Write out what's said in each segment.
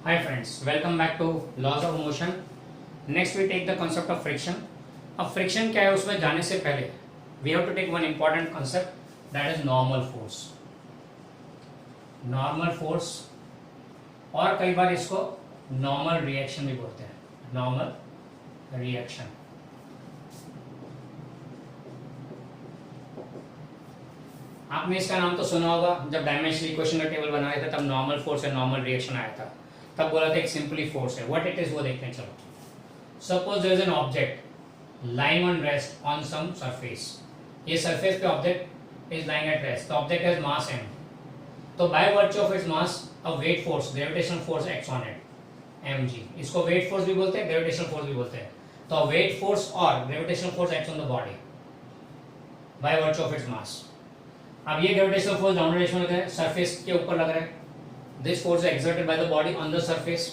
Hi friends, welcome back to Laws of Motion. Next we take the concept of friction. अब friction क्या है उसमें जाने से पहले we have to take one important concept that is normal force. Normal force और कई बार इसको normal reaction भी बोलते हैं. Normal reaction. आपने इसका नाम तो सुना होगा जब डायमेंशनल इक्वेशन का टेबल बना रहे थे तब नॉर्मल फोर्स और नॉर्मल रिएक्शन आया था तब बोला था एक सिंपली फोर्स है व्हाट इट इज वो देखते हैं चलो suppose there is an object lying on rest on some surface ये सरफेस पे object is lying at rest the object has mass m तो by virtue of its mass a weight force gravitational force acts on it mg इसको weight force भी बोलते हैं gravitational force भी बोलते हैं तो वेट फोर्स और gravitational force acts on the body by virtue of its मास अब ये ग्रेविटेशनल फोर्स डाउनवर्ड डायरेक्शन में है सरफेस के ऊपर लग रहा है this force is exerted by the body on the surface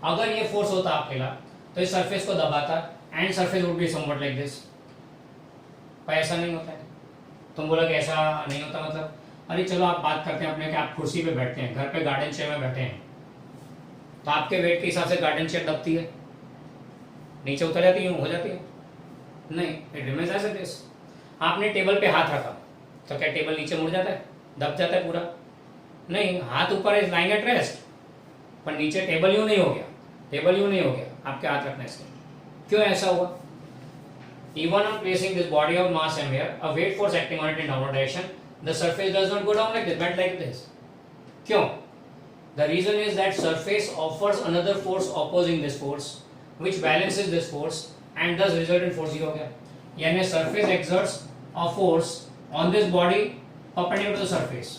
अगर ये फोर्स होता आपके लिए तो इस सरफेस को दबाता and surface would be somewhat like this पर ऐसा नहीं होता है तुम बोला कि ऐसा नहीं होता मतलब अरे चलो आप बात करते हैं अपने कि आप कुर्सी पे बैठते हैं घर पे गार्डन चेयर में बैठे हैं तो आपके वेट के हिसाब से गार्डन चेयर दबती है नीचे उतर जाती है हो जाती है नहीं it remains as it is आपने टेबल पे हाथ रखा तो क्या टेबल नीचे मुड़ जाता है दब जाता है पूरा नहीं हाथ ऊपर इज लाइंग एट रेस्ट पर नीचे टेबल यूं नहीं हो गया टेबल यूं नहीं हो गया आपके हाथ रखने से क्यों ऐसा हुआ even on placing this body of mass m here a weight force acting on it in downward direction the surface does not go down like this but like this क्यों the reason is that surface offers another force opposing this force which balances this force and thus resultant force ये हो गया यानी surface exerts a force on this body perpendicular to the surface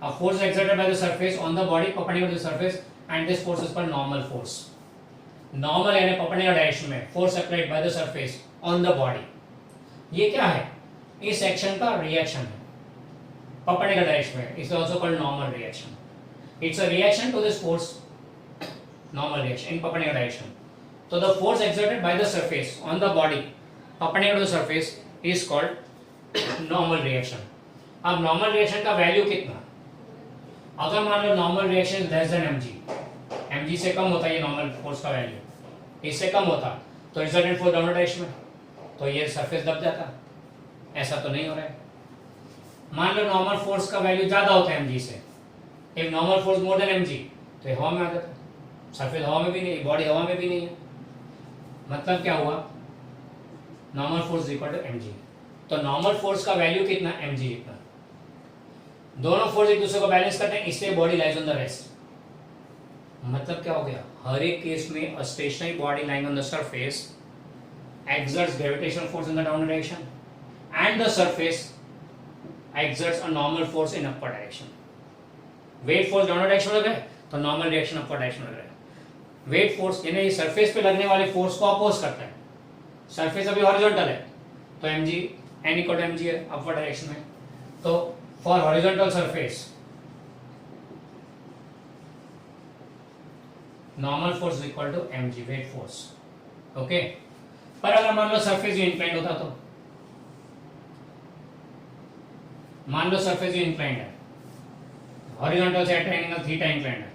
a force exerted by the surface on the body perpendicular to the surface and this force is called normal force normal यानी perpendicular direction में force applied by the surface on the body ये क्या है इस action का reaction है perpendicular direction में is also called normal reaction it's a reaction to this force normal reaction in perpendicular direction so the force exerted by the surface on the body perpendicular to the surface is called normal reaction अब normal reaction का value कितना अगर मान लो normal reaction less than mg से कम होता है ये नॉर्मल फोर्स का वैल्यू इससे कम होता तो रिजल्टेंट फोर्स डाउनवर्ड डायरेक्शन में तो ये सरफेस दब जाता ऐसा तो नहीं हो रहा है मान लो नॉर्मल फोर्स का वैल्यू ज्यादा होता है mg से if normal force more than mg तो ये हवा में आ जाता सरफेस हवा में भी नहीं बॉडी हवा में भी नहीं है मतलब क्या हुआ normal force equal to mg तो नॉर्मल फोर्स का वैल्यू कितना mg जितना दोनों फोर्स एक दूसरे को बैलेंस करते हैं इसलिए body lies on the rest मतलब क्या हो गया हर एक केस में a stationary body lying on the surface exerts gravitational force in the downward direction and the surface exerts a normal force in upward direction weight force downward direction में लग रहा है तो normal reaction upward direction में लग रहा है weight force यानी सरफेस पे लगने वाले फोर्स को अपोज करता है सरफेस अभी हॉरिजॉन्टल है तो mg n equal to mg है अपवर्ड डायरेक्शन में तो for horizontal surface normal force is equal to mg weight force okay पर अगर मान लो सरफेस ये इंक्लाइंड होता तो मान लो सरफेस ये इंक्लाइंड है हॉरिजॉन्टल से at an angle theta inclined है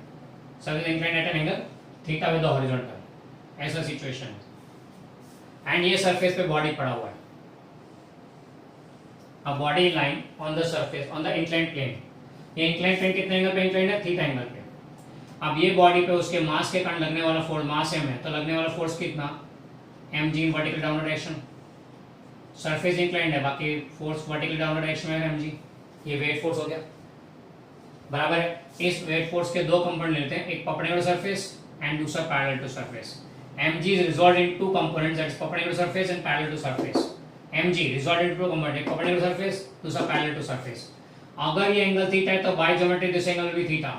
surface inclined at an angle theta with the horizontal ऐसा सिचुएशन है एंड ये सरफेस पे बॉडी पड़ा हुआ है a body line on the surface on the inclined plane ये inclined plane कितने एंगल पे inclined है थीटा एंगल पे अब ये बॉडी पे उसके मास के कारण लगने वाला फोर्स मास m है तो लगने वाला फोर्स कितना mg in vertical downward direction surface inclined है बाकी फोर्स वर्टिकल डाउनवर्ड डायरेक्शन में है mg ये वेट फोर्स हो गया बराबर है इस वेट फोर्स के दो कंपोनेंट लेते हैं एक परपेंडिकुलर सरफेस एंड दूसरा parallel to surface mg is resolved in two components that is perpendicular surface and parallel to surface mg resolved into component perpendicular surface दूसरा parallel to surface अगर ये angle theta है तो bye geometry this angle भी theta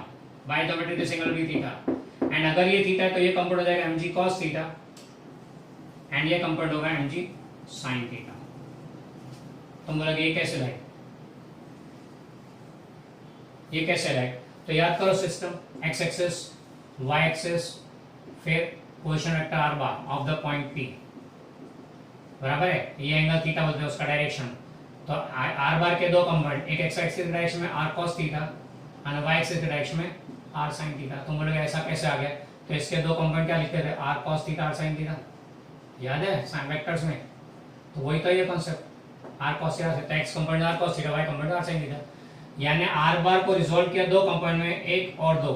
by geometry this angle भी theta and अगर ये theta है तो ये कंपोनेंट हो जाएगा mg cos थीटा एंड ये कंपोनेंट होगा mg sin थीटा तुम बोलोगे ये कैसे लाए ये कैसे लाए तो याद करो system x axis y axis फिर position vector r bar of the point p बराबर है ये एंगल थीटा बोलते हैं उसका डायरेक्शन तो आर बार के दो कंपोनेंट एक एक्स एक्सिस के डायरेक्शन में r cos थीटा और y एक्सिस के डायरेक्शन में आर साइन थीटा। तुम बोलोगे ऐसा कैसे आ गया, तो इसके दो कंपोनेंट क्या लिखते थे, R cos theta R sine theta, याद है साइन वेक्टर्स में, तो वही तो ये कॉन्सेप्ट आर कॉस थीटा से, x component R cos theta, y component R sine theta. यानी आर बार को रिजोल्व किया दो कंपोनेंट में, एक और दो,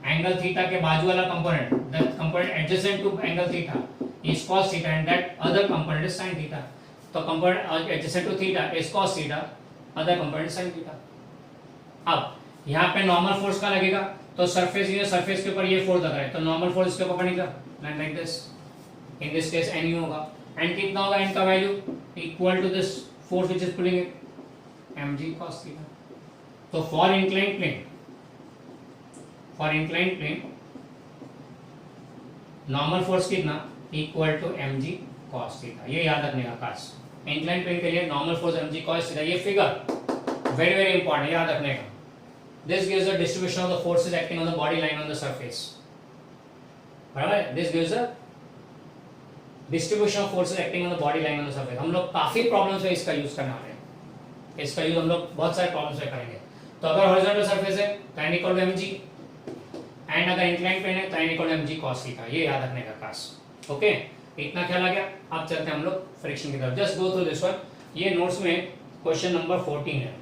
एंगल थीटा के बाजू वाला component, that component adjacent to angle theta is cos theta and that other component is sine theta. तो component adjacent to theta is cos theta, other component sine theta. अब यहाँ पे नॉर्मल फोर्स का लगेगा, तो सरफेस, ये surface के ऊपर ये फोर्स लग रहा है, तो नॉर्मल फोर्स इसके ऊपर पड़ेगा like this, in this case N you होगा, एन कितना होगा, एन का value equal to this force which is pulling it, mg cos theta. तो for inclined plane normal force कितना, equal to mg cos theta, ये याद रखने का खास। इंक्लाइंड प्लेन के लिए normal force mg cos theta, ये फिगर वेरी वेरी इंपॉर्टेंट, याद रखने का। This gives the distribution of the forces acting on the body line on the surface. बराबर है, this gives the distribution of forces acting on the body line on the surface। हम लोग काफी problems में इसका यूज करने वाले हैं, इसका यूज हम लोग बहुत सारे प्रॉब्लम्स में करेंगे। तो अगर हॉरिजॉन्टल सरफेस है तो n equal to mg, and अगर इंक्लाइंड प्लेन है तो n equal to mg cos theta, ये याद रखने का खास। ओके, इतना ख्याल आ गया। अब चलते हैं हम लोग फ्रिक्शन की तरफ, just go through this one. ये नोट्स में क्वेश्चन नंबर 14 है।